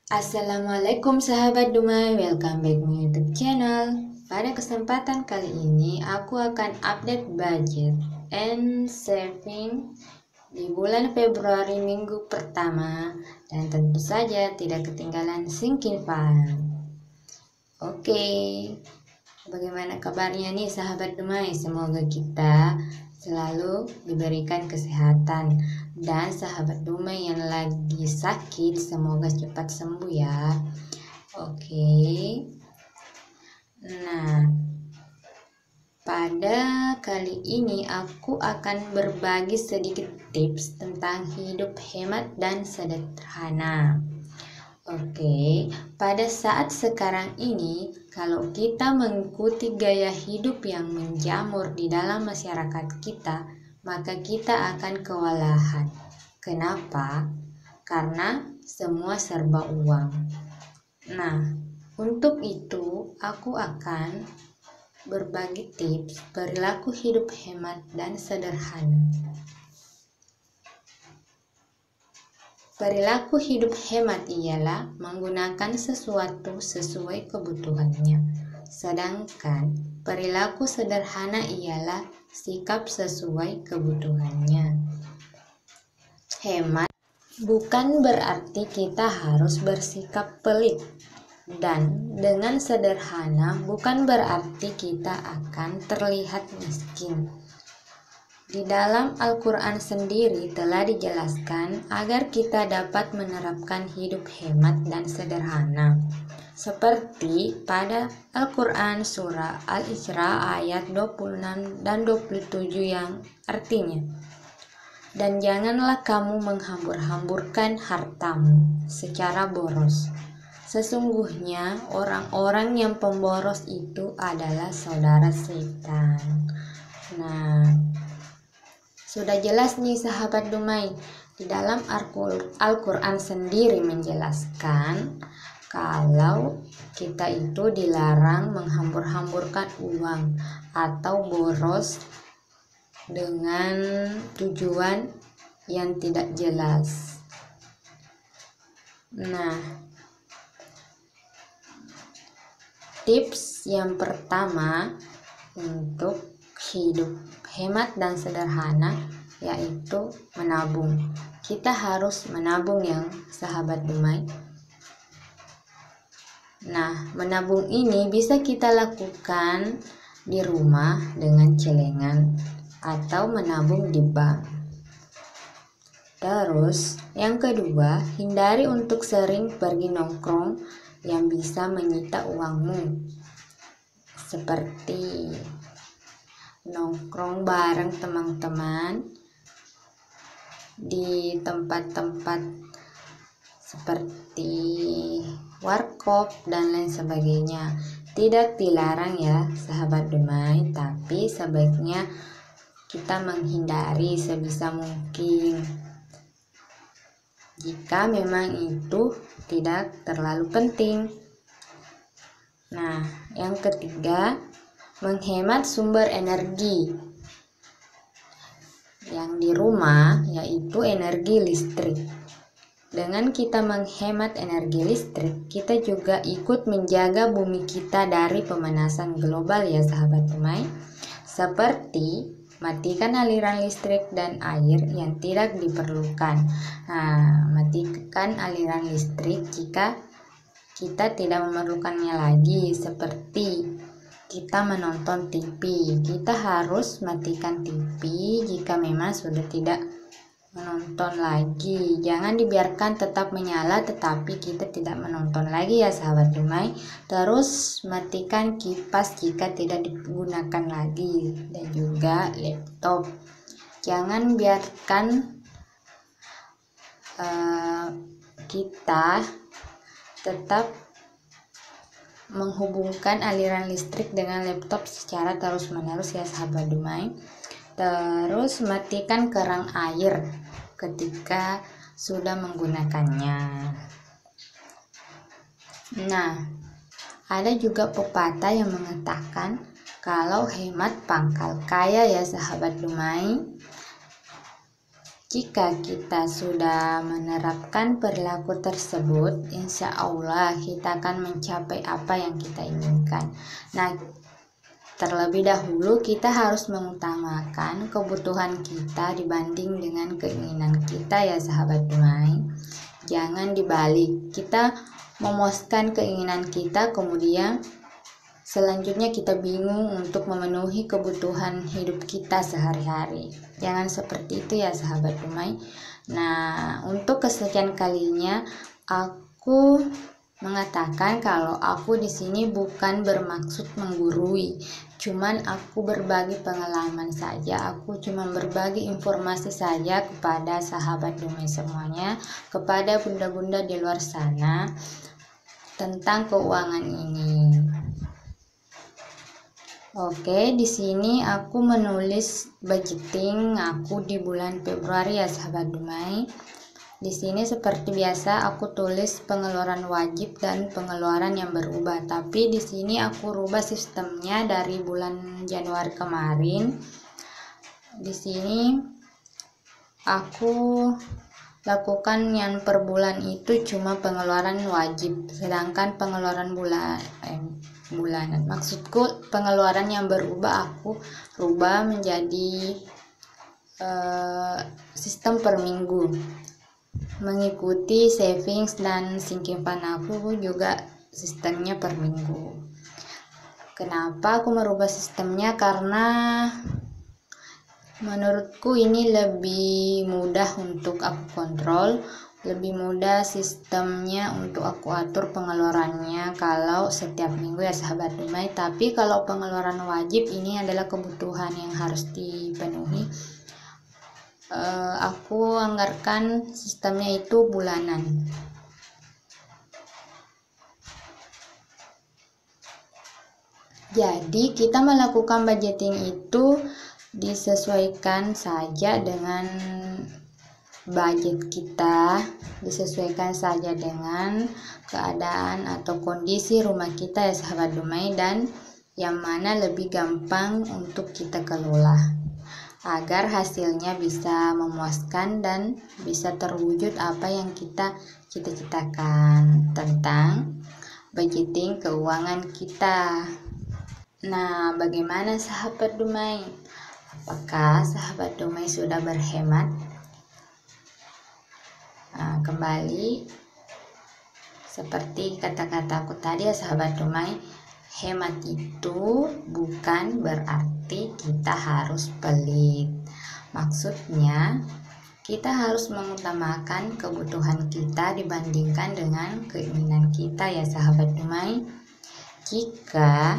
Assalamualaikum sahabat Dumai, welcome back to YouTube channel. Pada kesempatan kali ini aku akan update budget and saving di bulan Februari minggu pertama, dan tentu saja tidak ketinggalan sinking fund. Oke, bagaimana kabarnya nih sahabat Dumai? Semoga kita selalu diberikan kesehatan, dan sahabat Dumai yang lagi sakit semoga cepat sembuh ya. Oke. Nah, pada kali ini aku akan berbagi sedikit tips tentang hidup hemat dan sederhana. Oke, pada saat sekarang ini, kalau kita mengikuti gaya hidup yang menjamur di dalam masyarakat kita, maka kita akan kewalahan. Kenapa? Karena semua serba uang. Nah, untuk itu aku akan berbagi tips perilaku hidup hemat dan sederhana. Perilaku hidup hemat ialah menggunakan sesuatu sesuai kebutuhannya. Sedangkan perilaku sederhana ialah sikap sesuai kebutuhannya. Hemat bukan berarti kita harus bersikap pelit, dan dengan sederhana bukan berarti kita akan terlihat miskin. Di dalam Al-Quran sendiri telah dijelaskan agar kita dapat menerapkan hidup hemat dan sederhana. Seperti pada Al-Quran surah Al-Isra ayat 26 dan 27 yang artinya, "Dan janganlah kamu menghambur-hamburkan hartamu secara boros. Sesungguhnya orang-orang yang pemboros itu adalah saudara setan." Nah, sudah jelas nih sahabat Dumai, di dalam Al-Quran sendiri menjelaskan kalau kita itu dilarang menghambur-hamburkan uang atau boros dengan tujuan yang tidak jelas. Nah, tips yang pertama untuk hidup hemat dan sederhana yaitu menabung. Kita harus menabung yang sahabat Dumai. Nah, menabung ini bisa kita lakukan di rumah dengan celengan atau menabung di bank. Terus, yang kedua, hindari untuk sering pergi nongkrong yang bisa menyita uangmu. Seperti nongkrong bareng teman-teman di tempat-tempat seperti warkop dan lain sebagainya. Tidak dilarang ya sahabat Dumai, tapi sebaiknya kita menghindari sebisa mungkin jika memang itu tidak terlalu penting. Nah, yang ketiga, menghemat sumber energi yang di rumah, yaitu energi listrik. Dengan kita menghemat energi listrik, kita juga ikut menjaga bumi kita dari pemanasan global ya sahabat Dumai. Seperti matikan aliran listrik dan air yang tidak diperlukan. Nah, matikan aliran listrik jika kita tidak memerlukannya lagi, seperti kita menonton TV. Kita harus matikan TV jika memang sudah tidak menonton lagi. Jangan dibiarkan tetap menyala tetapi kita tidak menonton lagi ya sahabat Dumai. Terus matikan kipas jika tidak digunakan lagi, dan juga laptop. Jangan biarkan kita tetap menghubungkan aliran listrik dengan laptop secara terus-menerus ya sahabat Dumai. Terus matikan keran air ketika sudah menggunakannya. Nah, ada juga pepatah yang mengatakan kalau hemat pangkal kaya ya sahabat Dumai. Jika kita sudah menerapkan perilaku tersebut, insya Allah kita akan mencapai apa yang kita inginkan. Nah, terlebih dahulu kita harus mengutamakan kebutuhan kita dibanding dengan keinginan kita ya sahabat Dumai. Jangan dibalik, kita memuaskan keinginan kita, kemudian selanjutnya kita bingung untuk memenuhi kebutuhan hidup kita sehari-hari. Jangan seperti itu ya sahabat Dumai. Nah, untuk kesekian kalinya aku mengatakan kalau aku di sini bukan bermaksud menggurui, cuman aku berbagi pengalaman saja. Aku cuma berbagi informasi saja kepada sahabat Dumai semuanya, kepada bunda-bunda di luar sana tentang keuangan ini. Oke, di sini aku menulis budgeting aku di bulan Februari ya sahabat Dumai. Di sini seperti biasa aku tulis pengeluaran wajib dan pengeluaran yang berubah. Tapi di sini aku rubah sistemnya dari bulan Januari kemarin. Di sini aku lakukan yang per bulan itu cuma pengeluaran wajib, sedangkan pengeluaran bulanan. Maksudku pengeluaran yang berubah aku rubah menjadi sistem per minggu, mengikuti savings dan sinking fund aku juga sistemnya per minggu. Kenapa aku merubah sistemnya? Karena menurutku ini lebih mudah untuk aku kontrol, lebih mudah sistemnya untuk aku atur pengeluarannya kalau setiap minggu ya sahabat Dumai. Tapi kalau pengeluaran wajib ini adalah kebutuhan yang harus dipenuhi, aku anggarkan sistemnya itu bulanan. Jadi kita melakukan budgeting itu disesuaikan saja dengan budget kita, disesuaikan saja dengan keadaan atau kondisi rumah kita ya sahabat Dumai, dan yang mana lebih gampang untuk kita kelola agar hasilnya bisa memuaskan dan bisa terwujud apa yang kita cita-citakan tentang budgeting keuangan kita. Nah, bagaimana sahabat Dumai? Apakah sahabat Dumai sudah berhemat? Nah, kembali seperti kata-kataku tadi ya sahabat Dumai, hemat itu bukan berarti kita harus pelit. Maksudnya kita harus mengutamakan kebutuhan kita dibandingkan dengan keinginan kita ya sahabat Dumai. Jika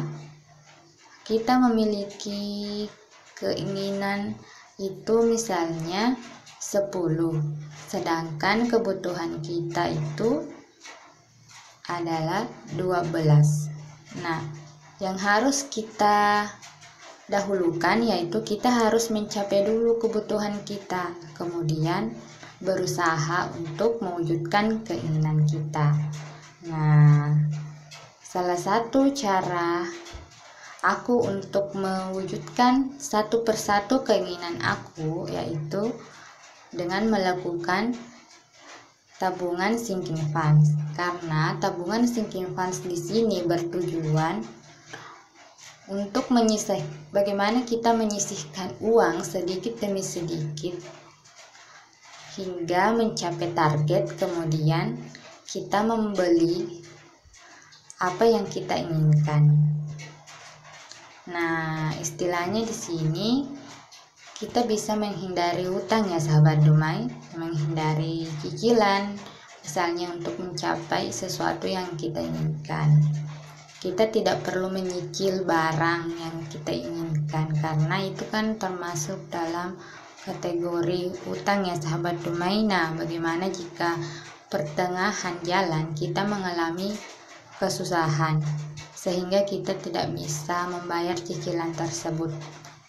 kita memiliki keinginan itu misalnya 10, sedangkan kebutuhan kita itu adalah 12. Nah, yang harus kita dahulukan yaitu kita harus mencapai dulu kebutuhan kita, kemudian berusaha untuk mewujudkan keinginan kita. Nah, salah satu cara aku untuk mewujudkan satu persatu keinginan aku yaitu dengan melakukan tabungan sinking funds, karena tabungan sinking funds di sini bertujuan untuk bagaimana kita menyisihkan uang sedikit demi sedikit hingga mencapai target, kemudian kita membeli apa yang kita inginkan. Nah, istilahnya di sini kita bisa menghindari hutang ya sahabat Dumai, menghindari cicilan, misalnya untuk mencapai sesuatu yang kita inginkan. Kita tidak perlu menyicil barang yang kita inginkan, karena itu kan termasuk dalam kategori hutang ya sahabat Dumai. Nah, bagaimana jika pertengahan jalan kita mengalami kesusahan sehingga kita tidak bisa membayar cicilan tersebut,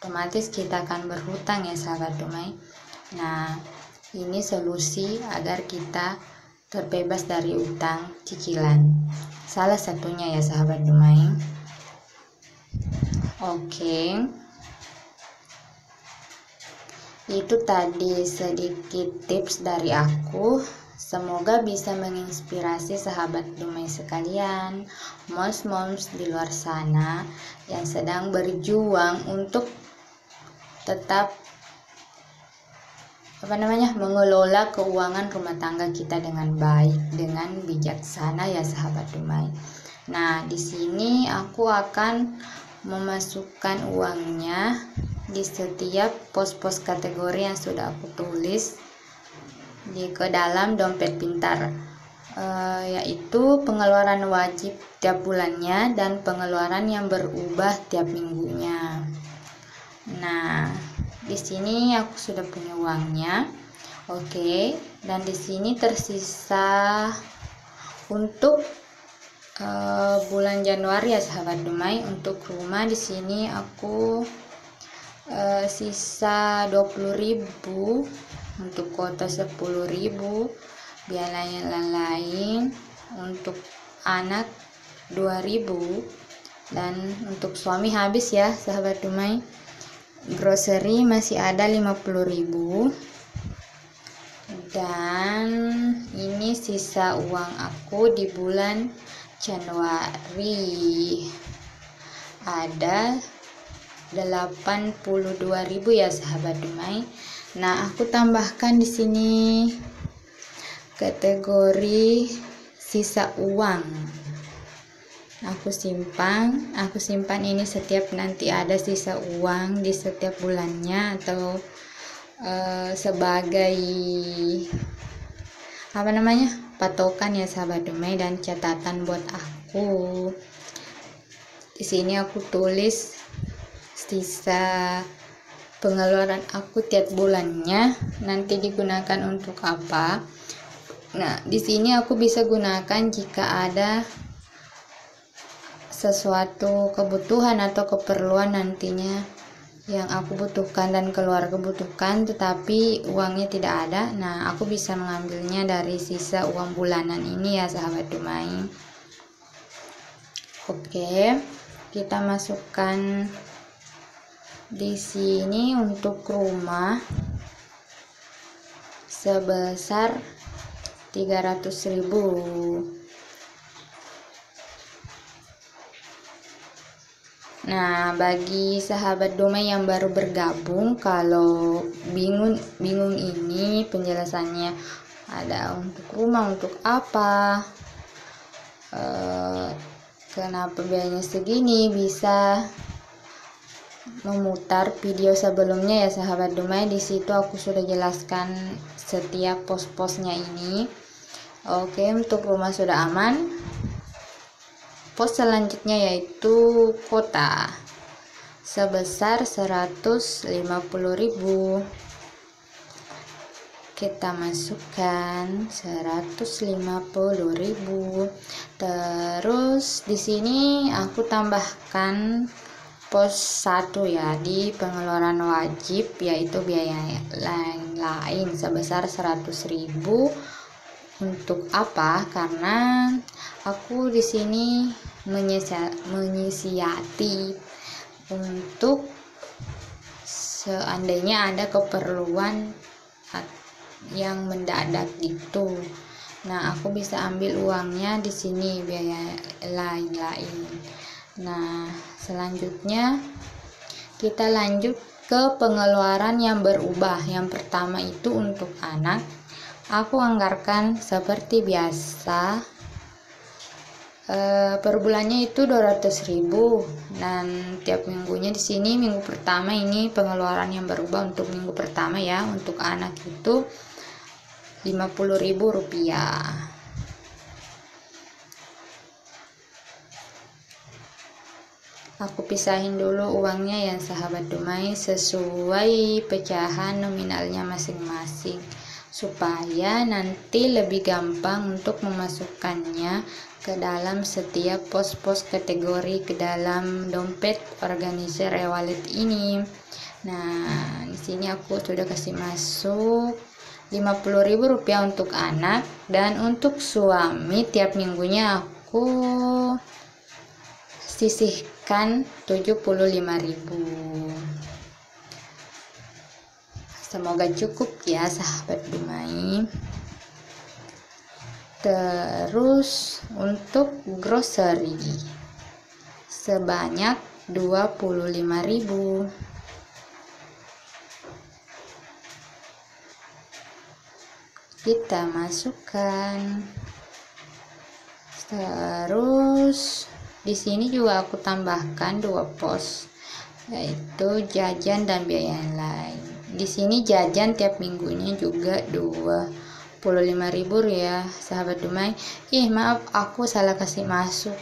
otomatis kita akan berhutang ya sahabat Dumai. Nah, ini solusi agar kita terbebas dari utang cicilan, salah satunya ya sahabat Dumai. Oke, Itu tadi sedikit tips dari aku. Semoga bisa menginspirasi sahabat Dumai sekalian, moms-moms di luar sana yang sedang berjuang untuk tetap mengelola keuangan rumah tangga kita dengan baik, dengan bijaksana ya sahabat Dumai. Nah, di sini aku akan memasukkan uangnya di setiap pos-pos kategori yang sudah aku tulis ke dalam dompet pintar, yaitu pengeluaran wajib tiap bulannya dan pengeluaran yang berubah tiap minggunya. Nah, di sini aku sudah punya uangnya. Oke, dan di sini tersisa untuk bulan Januari ya sahabat Dumai. Untuk rumah di sini aku sisa 20.000, untuk kota 10.000, biaya lain-lain, untuk anak 2.000, dan untuk suami habis ya sahabat Dumai. Grocery masih ada 50.000, dan ini sisa uang aku di bulan Januari ada 82.000 ya sahabat Dumai. Nah, aku tambahkan di sini kategori sisa uang. Aku simpan ini setiap nanti ada sisa uang di setiap bulannya, atau sebagai patokan ya sahabat Dumai dan catatan buat aku. Di sini aku tulis sisa pengeluaran aku tiap bulannya nanti digunakan untuk apa. Nah, di sini aku bisa gunakan jika ada sesuatu kebutuhan atau keperluan nantinya yang aku butuhkan dan keluarga butuhkan, tetapi uangnya tidak ada. Nah, aku bisa mengambilnya dari sisa uang bulanan ini ya sahabat Dumai. Oke, kita masukkan di sini untuk rumah sebesar 300.000. Nah, bagi sahabat Dumai yang baru bergabung, kalau bingung ini penjelasannya ada untuk rumah untuk apa, kenapa biayanya segini, bisa memutar video sebelumnya ya sahabat Dumai. Di situ aku sudah jelaskan setiap pos-posnya ini. Oke, untuk rumah sudah aman. Pos selanjutnya yaitu kota sebesar 150.000. Kita masukkan 150.000. Terus di sini aku tambahkan pos 1 ya di pengeluaran wajib, yaitu biaya lain sebesar 100.000. Untuk apa? Karena aku di sini menyiasati untuk seandainya ada keperluan yang mendadak gitu. Nah, aku bisa ambil uangnya di sini, biaya lain-lain. Nah, selanjutnya kita lanjut ke pengeluaran yang berubah. Yang pertama itu untuk anak. Aku anggarkan seperti biasa, per bulannya itu 200.000, dan tiap minggunya di sini minggu pertama ini pengeluaran yang berubah untuk minggu pertama ya. Untuk anak itu 50.000 rupiah. Aku pisahin dulu uangnya ya sahabat Dumai sesuai pecahan nominalnya masing-masing, supaya nanti lebih gampang untuk memasukkannya ke dalam setiap pos-pos kategori ke dalam dompet organizer e-wallet ini. Nah, di sini aku sudah kasih masuk 50.000 rupiah untuk anak, dan untuk suami tiap minggunya aku sisihkan 75.000. Semoga cukup ya sahabat Dumai. Terus untuk grocery sebanyak 25.000. Kita masukkan. Terus di sini juga aku tambahkan 2 pos, yaitu jajan dan biaya yang lain. Di sini jajan tiap minggunya juga 25.000 ya sahabat Dumai. Maaf, aku salah kasih masuk.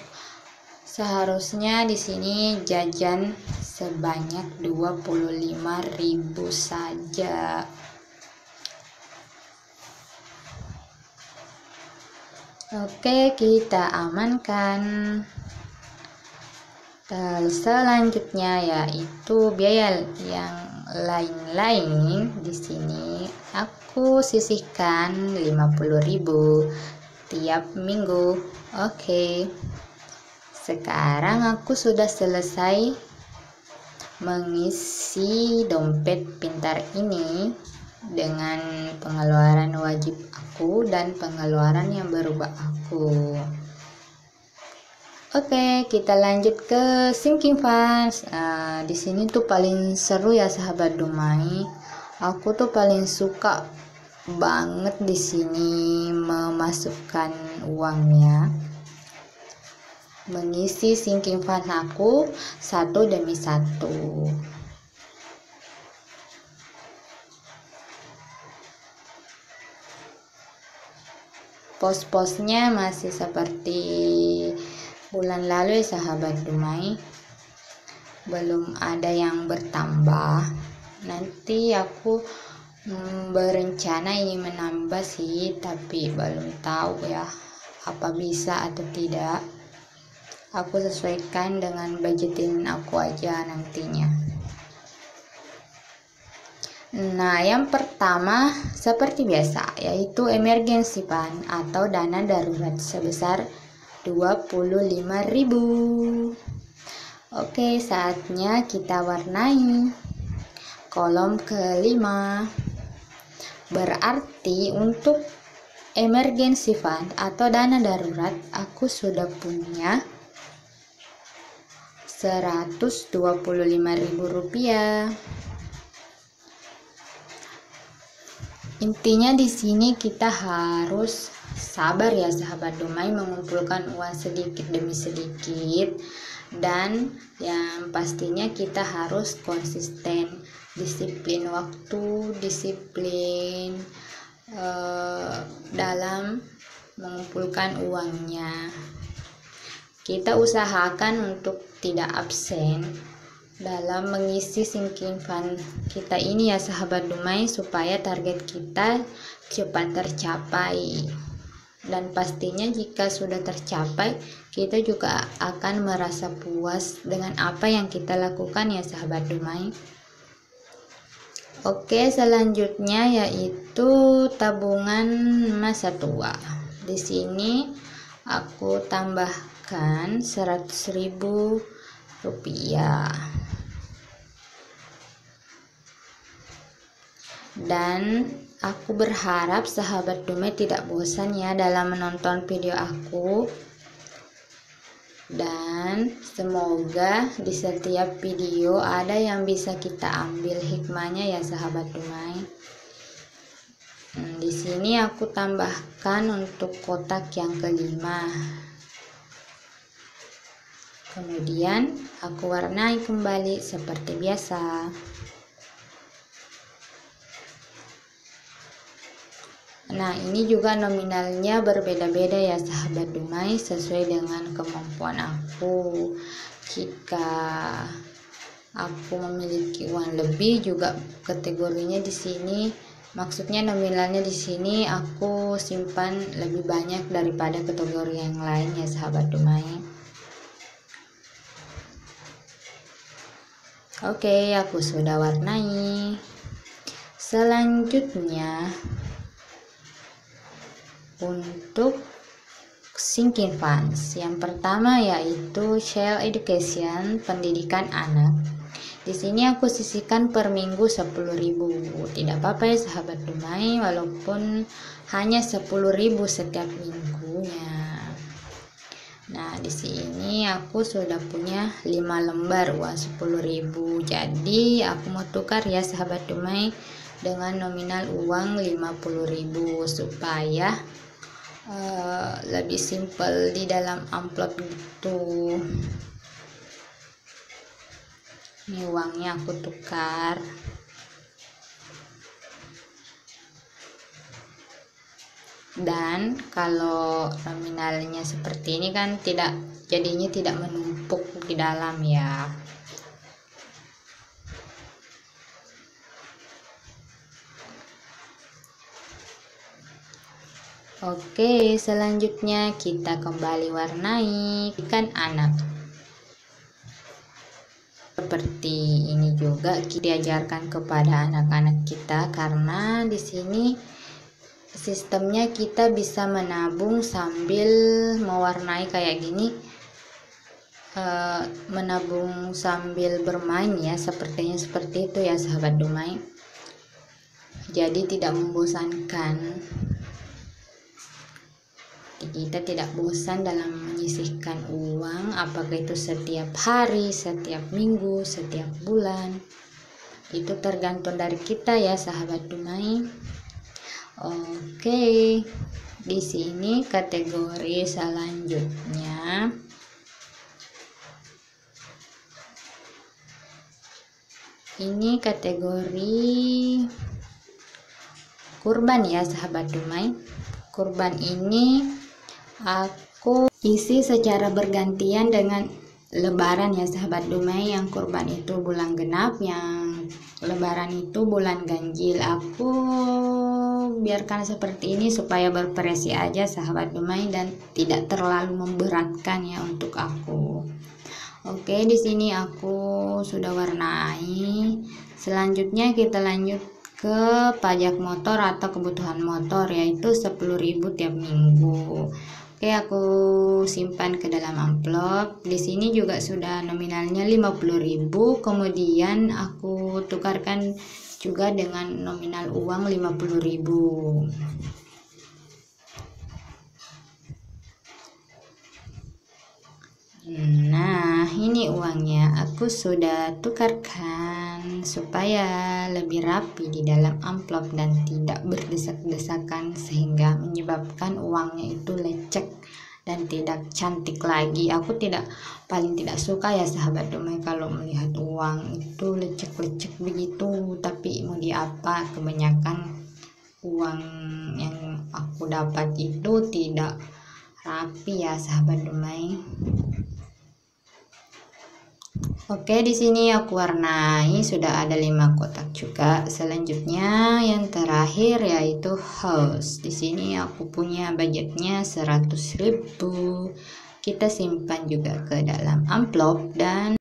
Seharusnya di sini jajan sebanyak 25.000 saja. Oke, kita amankan. Selanjutnya yaitu biaya yang lain-lain. Di sini aku sisihkan 50.000 tiap minggu. Oke. Sekarang aku sudah selesai mengisi dompet pintar ini dengan pengeluaran wajib aku dan pengeluaran yang berubah aku. Oke, kita lanjut ke sinking funds. Di sini tuh paling seru ya sahabat Dumai. Aku tuh paling suka banget di sini memasukkan uangnya, mengisi sinking fund aku satu demi satu. Pos-posnya masih seperti bulan lalu ya sahabat Dumai, belum ada yang bertambah. Nanti aku berencana ingin menambah sih, tapi belum tahu ya apa bisa atau tidak. Aku sesuaikan dengan budgetin aku aja nantinya. Nah, yang pertama seperti biasa yaitu emergency fund atau dana darurat sebesar 25.000. Oke, saatnya kita warnai kolom kelima. Berarti untuk emergency fund atau dana darurat aku sudah punya Rp125.000. Intinya di sini kita harus sabar ya sahabat Dumai, mengumpulkan uang sedikit demi sedikit, dan yang pastinya kita harus konsisten, disiplin waktu, disiplin dalam mengumpulkan uangnya. Kita usahakan untuk tidak absen dalam mengisi sinking fund kita ini ya sahabat Dumai, supaya target kita cepat tercapai. Dan pastinya jika sudah tercapai, kita juga akan merasa puas dengan apa yang kita lakukan ya sahabat Dumai. Oke, selanjutnya yaitu tabungan masa tua. Di sini aku tambahkan Rp100.000. Dan aku berharap sahabat Dumai tidak bosan ya dalam menonton video aku, dan semoga di setiap video ada yang bisa kita ambil hikmahnya ya sahabat Dumai. Di sini aku tambahkan untuk kotak yang kelima. Kemudian aku warnai kembali seperti biasa. Nah, ini juga nominalnya berbeda-beda ya sahabat Dumai, sesuai dengan kemampuan aku. Jika aku memiliki uang lebih, juga kategorinya di sini, maksudnya nominalnya di sini aku simpan lebih banyak daripada kategori yang lain ya sahabat Dumai. Oke, aku sudah warnai. Selanjutnya untuk sinking funds, yang pertama yaitu child education, pendidikan anak. Di sini aku sisihkan per minggu 10.000. Tidak apa-apa ya sahabat Dumai, walaupun hanya 10.000 setiap minggunya. Nah, di sini aku sudah punya 5 lembar uang 10.000. Jadi aku mau tukar ya sahabat Dumai dengan nominal uang 50.000 supaya lebih simpel di dalam amplop gitu. Ini uangnya aku tukar. Dan kalau nominalnya seperti ini kan jadinya tidak menumpuk di dalam ya. Oke, selanjutnya kita kembali warnai ikan anak. Seperti ini juga kita diajarkan kepada anak-anak kita, karena di sini sistemnya kita bisa menabung sambil mewarnai kayak gini, menabung sambil bermain ya, sepertinya seperti itu ya sahabat Dumai. Jadi tidak membosankan. Kita tidak bosan dalam menyisihkan uang, apakah itu setiap hari, setiap minggu, setiap bulan. Itu tergantung dari kita ya sahabat Dumai. Oke, di sini kategori selanjutnya ini kategori kurban ya sahabat Dumai. Kurban ini aku isi secara bergantian dengan lebaran ya sahabat Dumai. Yang kurban itu bulan genap, yang lebaran itu bulan ganjil. Aku biarkan seperti ini supaya bervariasi aja sahabat Dumai dan tidak terlalu memberatkan ya untuk aku. Oke, di sini aku sudah warnai. Selanjutnya kita lanjut ke pajak motor atau kebutuhan motor, yaitu 10.000 tiap minggu. Oke, aku simpan ke dalam amplop. Di sini juga sudah nominalnya 50.000, kemudian aku tukarkan juga dengan nominal uang 50.000. Nah, ini uangnya aku sudah tukarkan supaya lebih rapi di dalam amplop dan tidak berdesak-desakan sehingga menyebabkan uangnya itu lecek dan tidak cantik lagi. Aku paling tidak suka ya sahabat Dumai kalau melihat uang itu lecek-lecek begitu, tapi mau diapa, kebanyakan uang yang aku dapat itu tidak rapi ya sahabat Dumai. Oke, di sini aku warnai, sudah ada 5 kotak juga. Selanjutnya yang terakhir yaitu house. Di sini aku punya budgetnya 100.000. Kita simpan juga ke dalam amplop dan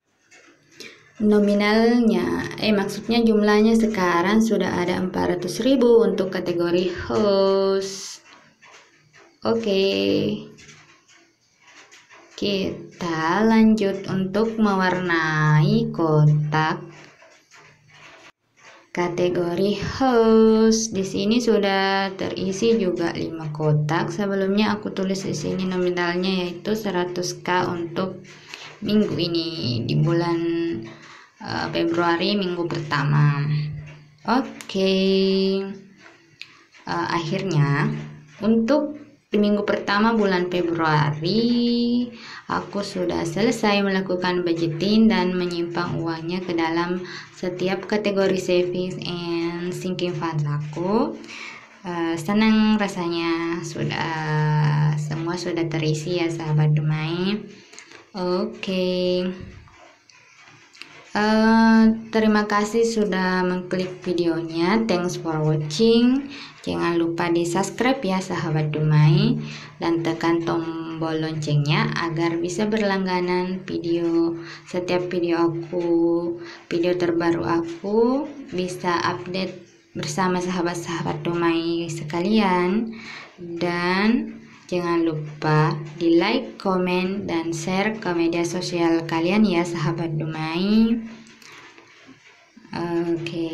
nominalnya, maksudnya jumlahnya sekarang sudah ada 400.000 untuk kategori house. Oke. Kita lanjut untuk mewarnai kotak kategori house. Di sini sudah terisi juga 5 kotak. Sebelumnya aku tulis di sini nominalnya yaitu 100.000 untuk minggu ini di bulan Februari, minggu pertama. Oke. Akhirnya untuk di minggu pertama bulan Februari, aku sudah selesai melakukan budgeting dan menyimpan uangnya ke dalam setiap kategori savings and sinking funds aku. Senang rasanya, semua sudah terisi ya sahabat Dumai. Oke. Terima kasih sudah mengklik videonya. Thanks for watching. Jangan lupa di subscribe ya sahabat Dumai, dan tekan tombol loncengnya agar bisa berlangganan setiap video terbaru aku bisa update bersama sahabat-sahabat Dumai sekalian. Dan jangan lupa di like, komen, dan share ke media sosial kalian ya sahabat Dumai. Oke,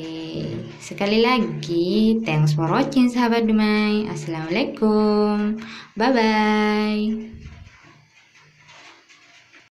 sekali lagi, thanks for watching sahabat Dumai. Assalamualaikum, bye-bye.